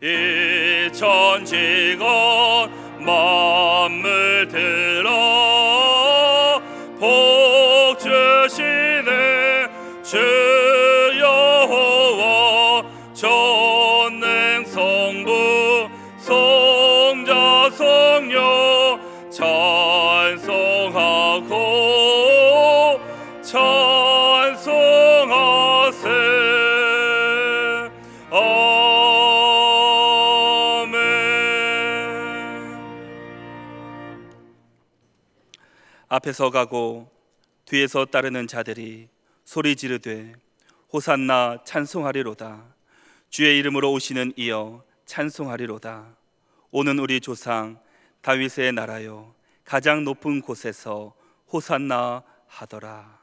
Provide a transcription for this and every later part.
이 천지가 만물 들어 복 주시네 주 여호와 전능 성부 성자 성녀 찬송하고 찬송하세. 아멘. 앞에서 가고 뒤에서 따르는 자들이 소리 지르되 호산나 찬송하리로다. 주의 이름으로 오시는 이여 찬송하리로다. 오는 우리 조상 다윗의 나라여 가장 높은 곳에서 호산나 하더라.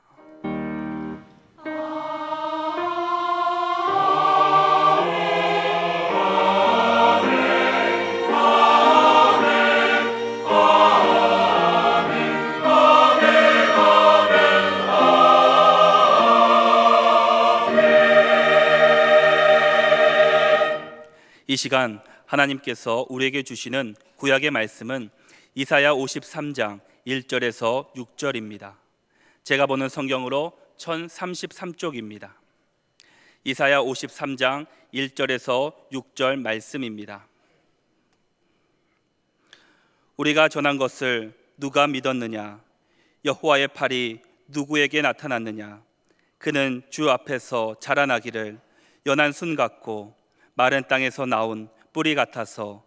이 시간 하나님께서 우리에게 주시는 구약의 말씀은 이사야 53장 1절에서 6절입니다. 제가 보는 성경으로 1033쪽입니다. 이사야 53장 1절에서 6절 말씀입니다. 우리가 전한 것을 누가 믿었느냐? 여호와의 팔이 누구에게 나타났느냐? 그는 주 앞에서 자라나기를 연한 순 같고 마른 땅에서 나온 뿌리 같아서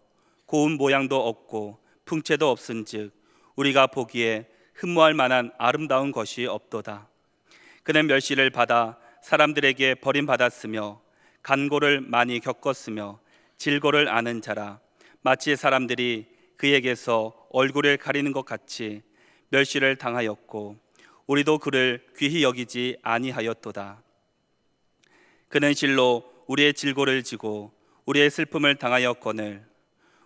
고운 모양도 없고 풍채도 없은즉 우리가 보기에 흠모할 만한 아름다운 것이 없도다. 그는 멸시를 받아 사람들에게 버림받았으며 간고를 많이 겪었으며 질고를 아는 자라. 마치 사람들이 그에게서 얼굴을 가리는 것 같이 멸시를 당하였고 우리도 그를 귀히 여기지 아니하였도다. 그는 실로 우리의 질고를 지고 우리의 슬픔을 당하였거늘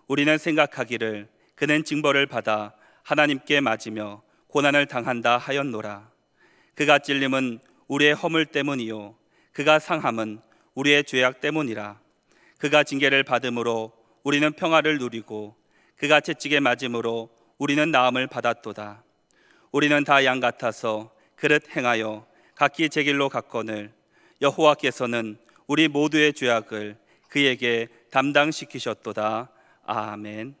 우리는 생각하기를 그는 징벌을 받아 하나님께 맞으며 고난을 당한다 하였노라. 그가 찔림은 우리의 허물 때문이요 그가 상함은 우리의 죄악 때문이라. 그가 징계를 받음으로 우리는 평화를 누리고 그가 채찍에 맞음으로 우리는 나음을 받았도다. 우리는 다 양 같아서 그릇 행하여 각기 제 길로 갔거늘 여호와께서는 우리 모두의 죄악을 그에게 담당시키셨도다. 아멘.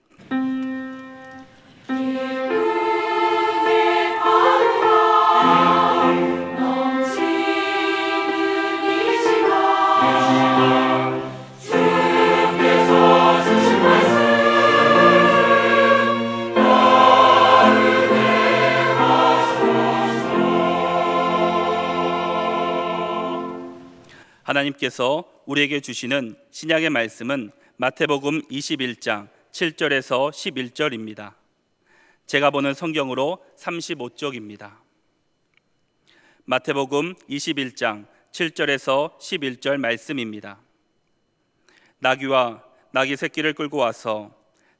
하나님께서 우리에게 주시는 신약의 말씀은 마태복음 21장 7절에서 11절입니다. 제가 보는 성경으로 35쪽입니다. 마태복음 21장 7절에서 11절 말씀입니다. 나귀와 나귀 새끼를 끌고 와서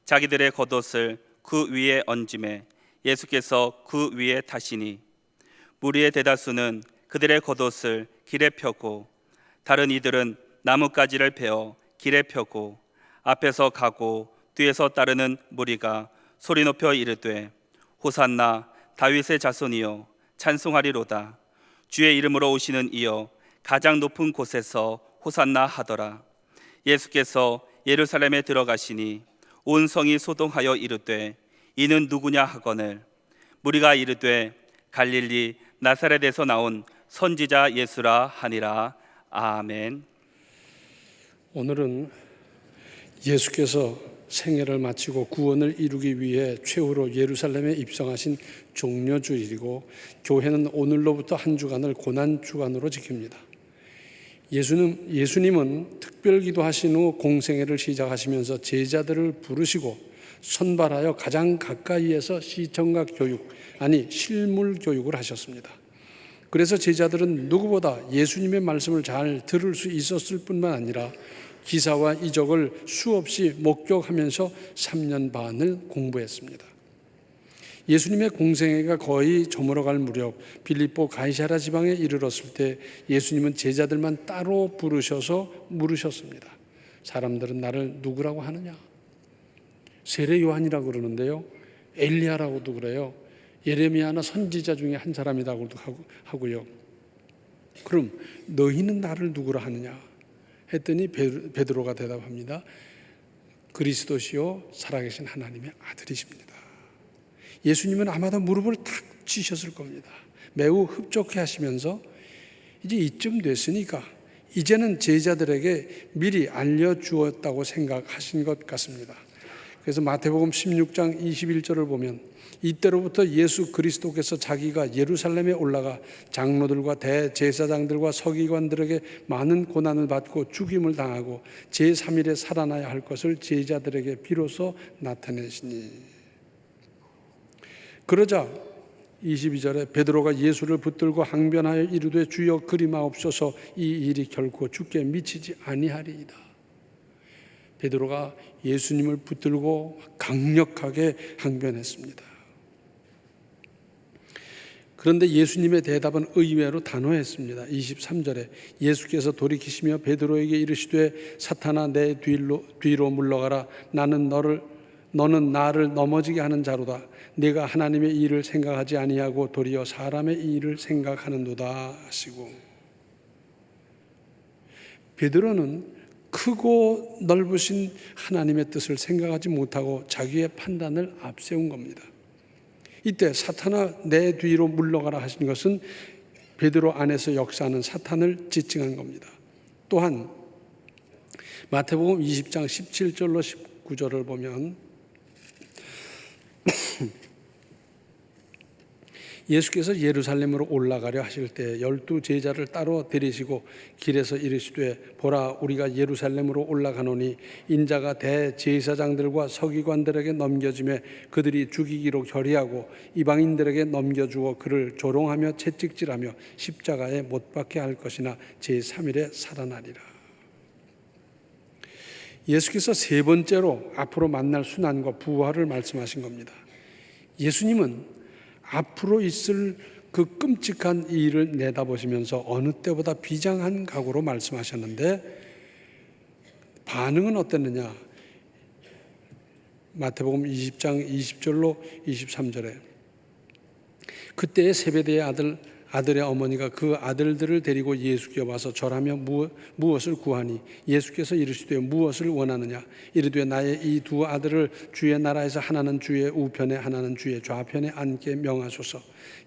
자기들의 겉옷을 그 위에 얹음에 예수께서 그 위에 타시니 무리의 대다수는 그들의 겉옷을 길에 펴고 다른 이들은 나뭇가지를 베어 길에 펴고 앞에서 가고 뒤에서 따르는 무리가 소리 높여 이르되 호산나 다윗의 자손이여 찬송하리로다. 주의 이름으로 오시는 이여 가장 높은 곳에서 호산나 하더라. 예수께서 예루살렘에 들어가시니 온 성이 소동하여 이르되 이는 누구냐 하거늘 무리가 이르되 갈릴리 나사렛에서 나온 선지자 예수라 하니라. 아멘. 오늘은 예수께서 생애를 마치고 구원을 이루기 위해 최후로 예루살렘에 입성하신 종려주일이고 교회는 오늘로부터 한 주간을 고난주간으로 지킵니다. 예수님은 특별기도하신 후 공생애를 시작하시면서 제자들을 부르시고 선발하여 가장 가까이에서 시청각 교육, 아니 실물 교육을 하셨습니다. 그래서 제자들은 누구보다 예수님의 말씀을 잘 들을 수 있었을 뿐만 아니라 기사와 이적을 수없이 목격하면서 3년 반을 공부했습니다. 예수님의 공생애가 거의 저물어갈 무렵 빌립보 가이사랴 지방에 이르렀을 때 예수님은 제자들만 따로 부르셔서 물으셨습니다. 사람들은 나를 누구라고 하느냐? 세례 요한이라고 그러는데요. 엘리야라고도 그래요. 예레미야나 선지자 중에 한 사람이라고도 하고요. 그럼 너희는 나를 누구라 하느냐? 했더니 베드로가 대답합니다. 그리스도시요 살아계신 하나님의 아들이십니다. 예수님은 아마도 무릎을 탁 치셨을 겁니다. 매우 흡족해 하시면서 이제 이쯤 됐으니까 이제는 제자들에게 미리 알려주었다고 생각하신 것 같습니다. 그래서 마태복음 16장 21절을 보면 이때로부터 예수 그리스도께서 자기가 예루살렘에 올라가 장로들과 대제사장들과 서기관들에게 많은 고난을 받고 죽임을 당하고 제3일에 살아나야 할 것을 제자들에게 비로소 나타내시니. 그러자 22절에 베드로가 예수를 붙들고 항변하여 이르되 주여 그리마옵소서 이 일이 결코 주께 미치지 아니하리이다. 베드로가 예수님을 붙들고 강력하게 항변했습니다. 그런데 예수님의 대답은 의외로 단호했습니다. 23절에 예수께서 돌이키시며 베드로에게 이르시되 사탄아 내 뒤로 물러가라. 너는 나를 넘어지게 하는 자로다. 네가 하나님의 일을 생각하지 아니하고 도리어 사람의 일을 생각하는도다 하시고. 베드로는 크고 넓으신 하나님의 뜻을 생각하지 못하고 자기의 판단을 앞세운 겁니다. 이때 사탄아 내 뒤로 물러가라 하신 것은 베드로 안에서 역사하는 사탄을 지칭한 겁니다. 또한 마태복음 20장 17절로 19절을 보면 예수께서 예루살렘으로 올라가려 하실 때 12 제자를 따로 데리시고 길에서 이르시되 보라 우리가 예루살렘으로 올라가노니 인자가 대제사장들과 서기관들에게 넘겨지매 그들이 죽이기로 결의하고 이방인들에게 넘겨주어 그를 조롱하며 채찍질하며 십자가에 못 박게 할 것이나 제3일에 살아나리라. 예수께서 세 번째로 앞으로 만날 순환과 부활을 말씀하신 겁니다. 예수님은 앞으로 있을 그 끔찍한 일을 내다보시면서 어느 때보다 비장한 각오로 말씀하셨는데 반응은 어땠느냐? 마태복음 20장 20절로 23절에 그때의 세베대의 아들의 어머니가 그 아들들을 데리고 예수께 와서 절하며 무엇을 구하니 예수께서 이르시되 무엇을 원하느냐 이르되 나의 이 두 아들을 주의 나라에서 하나는 주의 우편에 하나는 주의 좌편에 앉게 명하소서.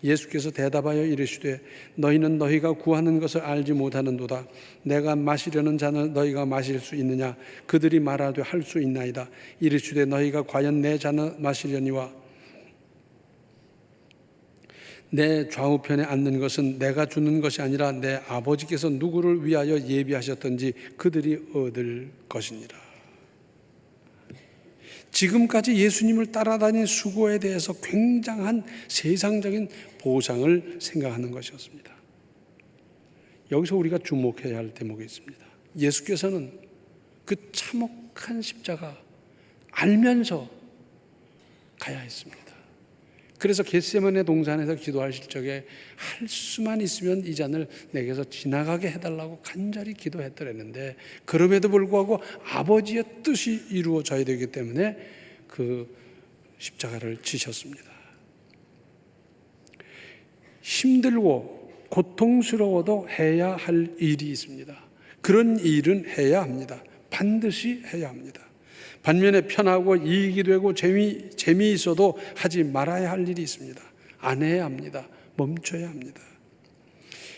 예수께서 대답하여 이르시되 너희는 너희가 구하는 것을 알지 못하는도다. 내가 마시려는 잔을 너희가 마실 수 있느냐 그들이 말하되 할 수 있나이다. 이르시되 너희가 과연 내 잔을 마시려니와 내 좌우편에 앉는 것은 내가 주는 것이 아니라 내 아버지께서 누구를 위하여 예비하셨던지 그들이 얻을 것이니라. 지금까지 예수님을 따라다닌 수고에 대해서 굉장한 세상적인 보상을 생각하는 것이었습니다. 여기서 우리가 주목해야 할 대목이 있습니다. 예수께서는 그 참혹한 십자가 알면서 가야 했습니다. 그래서 겟세마네 동산에서 기도하실 적에 할 수만 있으면 이 잔을 내게서 지나가게 해달라고 간절히 기도했더랬는데 그럼에도 불구하고 아버지의 뜻이 이루어져야 되기 때문에 그 십자가를 지셨습니다. 힘들고 고통스러워도 해야 할 일이 있습니다. 그런 일은 해야 합니다. 반드시 해야 합니다. 반면에 편하고 이익이 되고 재미있어도 하지 말아야 할 일이 있습니다. 안 해야 합니다. 멈춰야 합니다.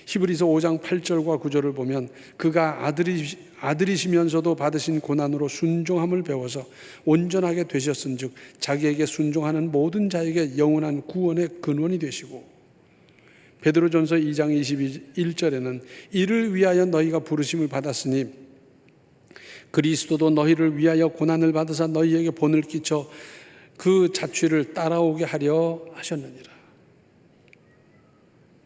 히브리서 5장 8절과 9절을 보면 그가 아들이시면서도 받으신 고난으로 순종함을 배워서 온전하게 되셨은즉 자기에게 순종하는 모든 자에게 영원한 구원의 근원이 되시고 베드로전서 2장 21절에는 이를 위하여 너희가 부르심을 받았으니 그리스도도 너희를 위하여 고난을 받으사 너희에게 본을 끼쳐 그 자취를 따라오게 하려 하셨느니라.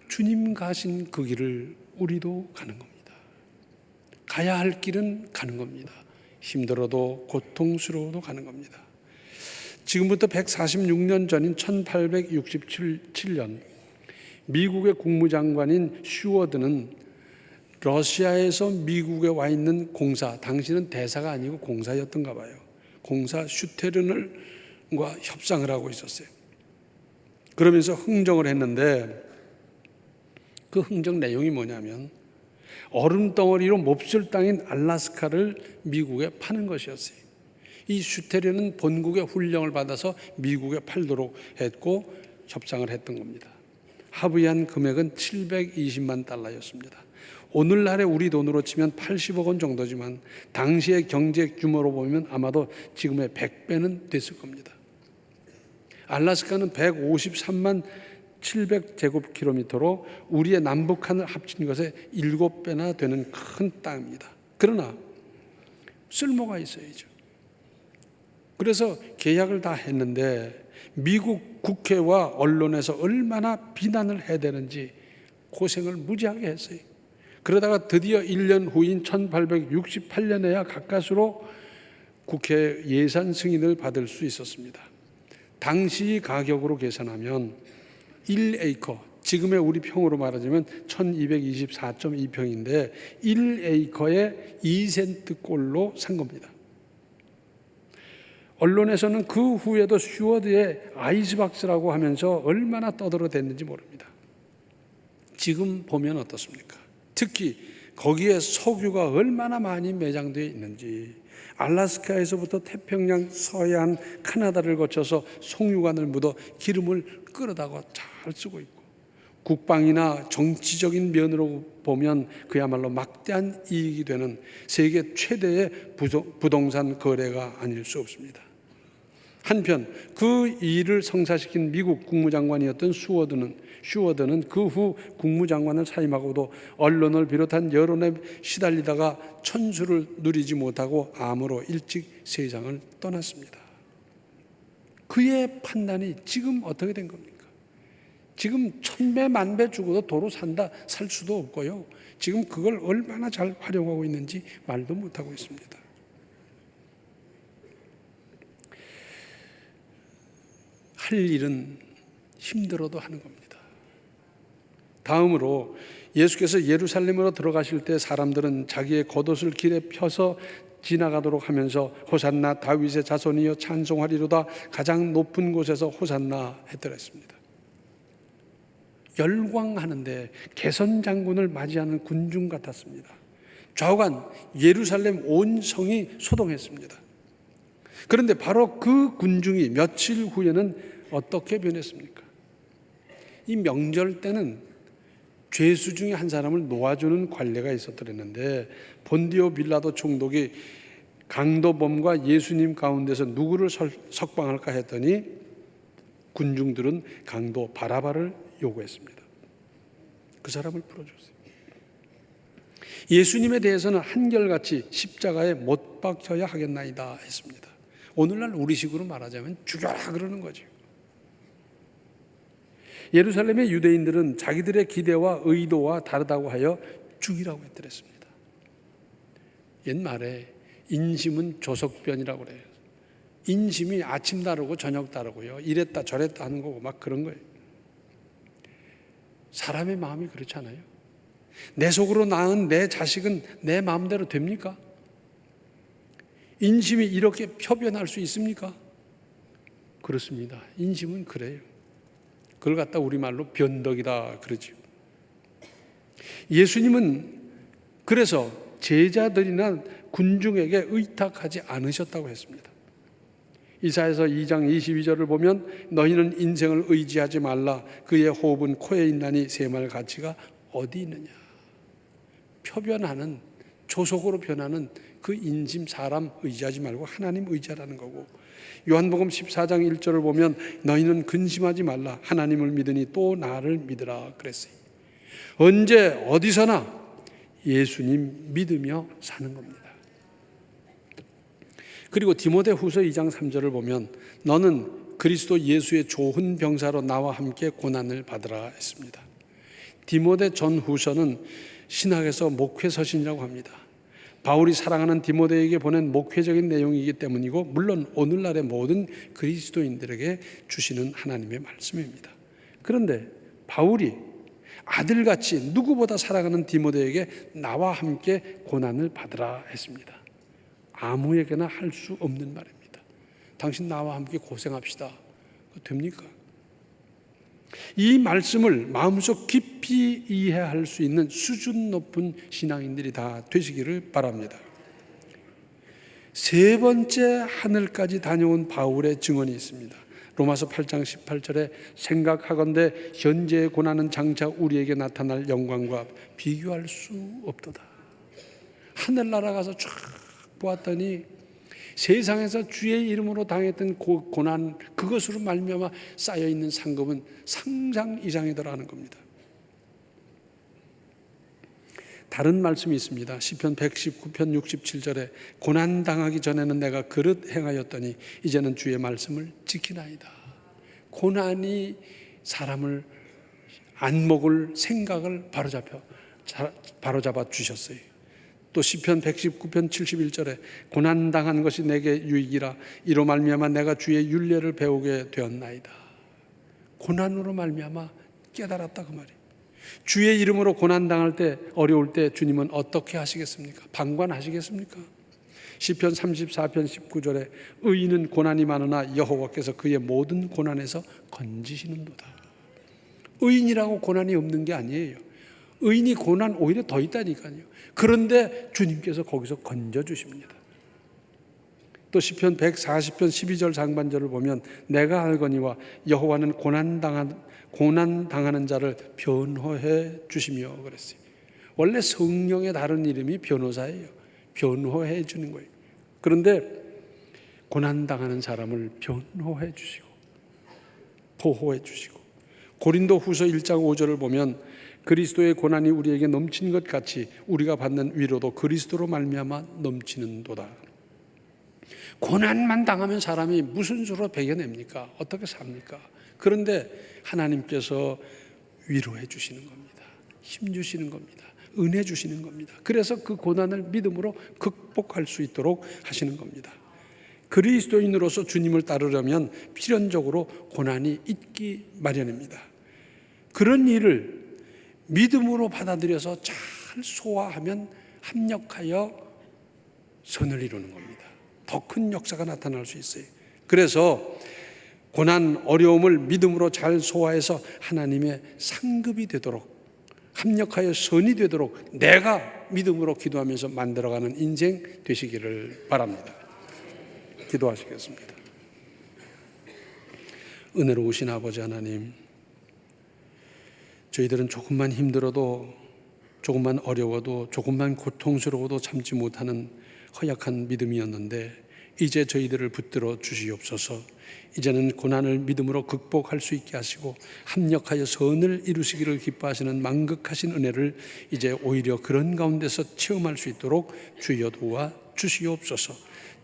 주님 가신 그 길을 우리도 가는 겁니다. 가야 할 길은 가는 겁니다. 힘들어도 고통스러워도 가는 겁니다. 지금부터 146년 전인 1867년 미국의 국무장관인 슈워드는 러시아에서 미국에 와 있는 공사, 당시는 대사가 아니고 공사였던가 봐요. 공사 슈테른과 협상을 하고 있었어요. 그러면서 흥정을 했는데 그 흥정 내용이 뭐냐면 얼음 덩어리로 몹쓸 땅인 알라스카를 미국에 파는 것이었어요. 이 슈테른은 본국의 훈령을 받아서 미국에 팔도록 했고 협상을 했던 겁니다. 합의한 금액은 720만 달러였습니다. 오늘날의 우리 돈으로 치면 80억 원 정도지만 당시의 경제 규모로 보면 아마도 지금의 100배는 됐을 겁니다. 알라스카는 153만 700제곱킬로미터로 우리의 남북한을 합친 것에 7배나 되는 큰 땅입니다. 그러나 쓸모가 있어야죠. 그래서 계약을 다 했는데 미국 국회와 언론에서 얼마나 비난을 해야 되는지 고생을 무지하게 했어요. 그러다가 드디어 1년 후인 1868년에야 가까스로 국회 예산 승인을 받을 수 있었습니다. 당시 가격으로 계산하면 1에이커, 지금의 우리 평으로 말하자면 1224.2평인데 1에이커에 2센트꼴로 산 겁니다. 언론에서는 그 후에도 슈워드의 아이스박스라고 하면서 얼마나 떠들어댔는지 모릅니다. 지금 보면 어떻습니까? 특히 거기에 석유가 얼마나 많이 매장되어 있는지, 알라스카에서부터 태평양, 서해안, 카나다를 거쳐서 송유관을 묻어 기름을 끓여다가 잘 쓰고 있고, 국방이나 정치적인 면으로 보면 그야말로 막대한 이익이 되는 세계 최대의 부동산 거래가 아닐 수 없습니다. 한편 그 일을 성사시킨 미국 국무장관이었던 슈워드는 그 후 국무장관을 사임하고도 언론을 비롯한 여론에 시달리다가 천수를 누리지 못하고 암으로 일찍 세상을 떠났습니다. 그의 판단이 지금 어떻게 된 겁니까? 지금 1000배 만배 주고도 도로 살 수도 없고요. 지금 그걸 얼마나 잘 활용하고 있는지 말도 못하고 있습니다. 할 일은 힘들어도 하는 겁니다. 다음으로 예수께서 예루살렘으로 들어가실 때 사람들은 자기의 겉옷을 길에 펴서 지나가도록 하면서 호산나 다윗의 자손이여 찬송하리로다 가장 높은 곳에서 호산나 했더랬습니다. 열광하는데 개선 장군을 맞이하는 군중 같았습니다. 좌우간 예루살렘 온 성이 소동했습니다. 그런데 바로 그 군중이 며칠 후에는 어떻게 변했습니까? 이 명절 때는 죄수 중에 한 사람을 놓아주는 관례가 있었더랬는데 본디오 빌라도 총독이 강도범과 예수님 가운데서 누구를 석방할까 했더니 군중들은 강도 바라바를 요구했습니다. 그 사람을 풀어줬어요. 예수님에 대해서는 한결같이 십자가에 못 박혀야 하겠나이다 했습니다. 오늘날 우리식으로 말하자면 죽여라 그러는 거죠. 예루살렘의 유대인들은 자기들의 기대와 의도와 다르다고 하여 죽이라고 했더랬습니다. 옛말에 인심은 조석변이라고 그래요. 인심이 아침 다르고 저녁 다르고요. 이랬다 저랬다 하는 거고 막 그런 거예요. 사람의 마음이 그렇잖아요. 내 속으로 낳은 내 자식은 내 마음대로 됩니까? 인심이 이렇게 표변할 수 있습니까? 그렇습니다. 인심은 그래요. 그걸 갖다 우리말로 변덕이다 그러죠. 예수님은 그래서 제자들이나 군중에게 의탁하지 않으셨다고 했습니다. 이사야서 2장 22절을 보면 너희는 인생을 의지하지 말라 그의 호흡은 코에 있나니 새말 가치가 어디 있느냐. 표변하는 조속으로 변하는 그 인심 사람 의지하지 말고 하나님 의지하라는 거고, 요한복음 14장 1절을 보면 너희는 근심하지 말라 하나님을 믿으니 또 나를 믿으라 그랬어요. 언제 어디서나 예수님 믿으며 사는 겁니다. 그리고 디모데후서 2장 3절을 보면 너는 그리스도 예수의 좋은 병사로 나와 함께 고난을 받으라 했습니다. 디모데 전후서는 신학에서 목회서신이라고 합니다. 바울이 사랑하는 디모데에게 보낸 목회적인 내용이기 때문이고 물론 오늘날의 모든 그리스도인들에게 주시는 하나님의 말씀입니다. 그런데 바울이 아들같이 누구보다 사랑하는 디모데에게 나와 함께 고난을 받으라 했습니다. 아무에게나 할 수 없는 말입니다. 당신 나와 함께 고생합시다. 됩니까? 이 말씀을 마음속 깊이 이해할 수 있는 수준 높은 신앙인들이 다 되시기를 바랍니다. 세 번째 하늘까지 다녀온 바울의 증언이 있습니다. 로마서 8장 18절에 생각하건대 현재의 고난은 장차 우리에게 나타날 영광과 비교할 수 없도다. 하늘나라 가서 쫙 보았더니 세상에서 주의 이름으로 당했던 고난, 그것으로 말미암아 쌓여있는 상급은 상상 이상이더라는 겁니다. 다른 말씀이 있습니다. 시편 119편 67절에 고난당하기 전에는 내가 그릇 행하였더니 이제는 주의 말씀을 지키나이다. 고난이 사람을 안목을, 생각을 바로잡아 주셨어요. 또 시편 119편 71절에 고난당한 것이 내게 유익이라 이로 말미암아 내가 주의 율례를 배우게 되었나이다. 고난으로 말미암아 깨달았다 그 말이에요. 주의 이름으로 고난당할 때, 어려울 때 주님은 어떻게 하시겠습니까? 방관하시겠습니까? 시편 34편 19절에 의인은 고난이 많으나 여호와께서 그의 모든 고난에서 건지시는도다. 의인이라고 고난이 없는 게 아니에요. 의인이 고난 오히려 더 있다니까요. 그런데 주님께서 거기서 건져주십니다. 또 시편 140편 12절 상반절을 보면 내가 알거니와 여호와는 고난당하는 자를 변호해 주시며 그랬어요. 원래 성령의 다른 이름이 변호사예요. 변호해 주는 거예요. 그런데 고난당하는 사람을 변호해 주시고 보호해 주시고, 고린도 후서 1장 5절을 보면 그리스도의 고난이 우리에게 넘친 것 같이 우리가 받는 위로도 그리스도로 말미암아 넘치는도다. 고난만 당하면 사람이 무슨 수로 배겨냅니까? 어떻게 삽니까? 그런데 하나님께서 위로해 주시는 겁니다. 힘 주시는 겁니다. 은혜 주시는 겁니다. 그래서 그 고난을 믿음으로 극복할 수 있도록 하시는 겁니다. 그리스도인으로서 주님을 따르려면 필연적으로 고난이 있기 마련입니다. 그런 일을 믿음으로 받아들여서 잘 소화하면 합력하여 선을 이루는 겁니다. 더 큰 역사가 나타날 수 있어요. 그래서 고난, 어려움을 믿음으로 잘 소화해서 하나님의 상급이 되도록, 합력하여 선이 되도록 내가 믿음으로 기도하면서 만들어가는 인생 되시기를 바랍니다. 기도하시겠습니다. 은혜로우신 아버지 하나님, 저희들은 조금만 힘들어도, 조금만 어려워도, 조금만 고통스러워도 참지 못하는 허약한 믿음이었는데 이제 저희들을 붙들어 주시옵소서. 이제는 고난을 믿음으로 극복할 수 있게 하시고 합력하여 선을 이루시기를 기뻐하시는 만극하신 은혜를 이제 오히려 그런 가운데서 체험할 수 있도록 주여 도와 주시옵소서.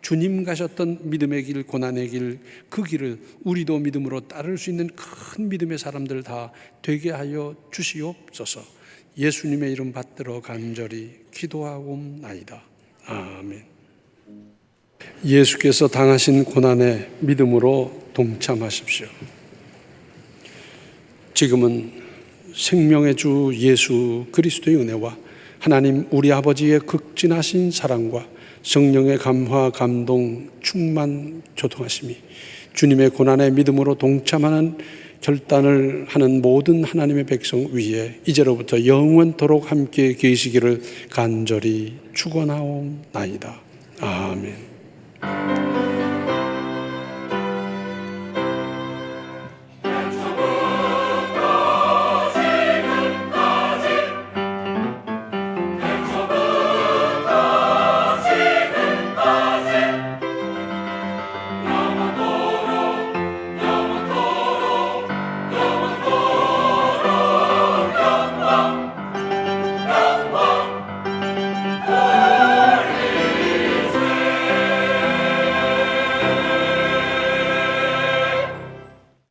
주님 가셨던 믿음의 길, 고난의 길, 그 길을 우리도 믿음으로 따를 수 있는 큰 믿음의 사람들 다 되게 하여 주시옵소서. 예수님의 이름 받들어 간절히 기도하옵나이다. 아멘. 예수께서 당하신 고난에 믿음으로 동참하십시오. 지금은 생명의 주 예수 그리스도의 은혜와 하나님 우리 아버지의 극진하신 사랑과 성령의 감화, 감동, 충만, 교통하심이 주님의 고난에 믿음으로 동참하는 결단을 하는 모든 하나님의 백성 위에 이제로부터 영원토록 함께 계시기를 간절히 축원하옵나이다. 아멘.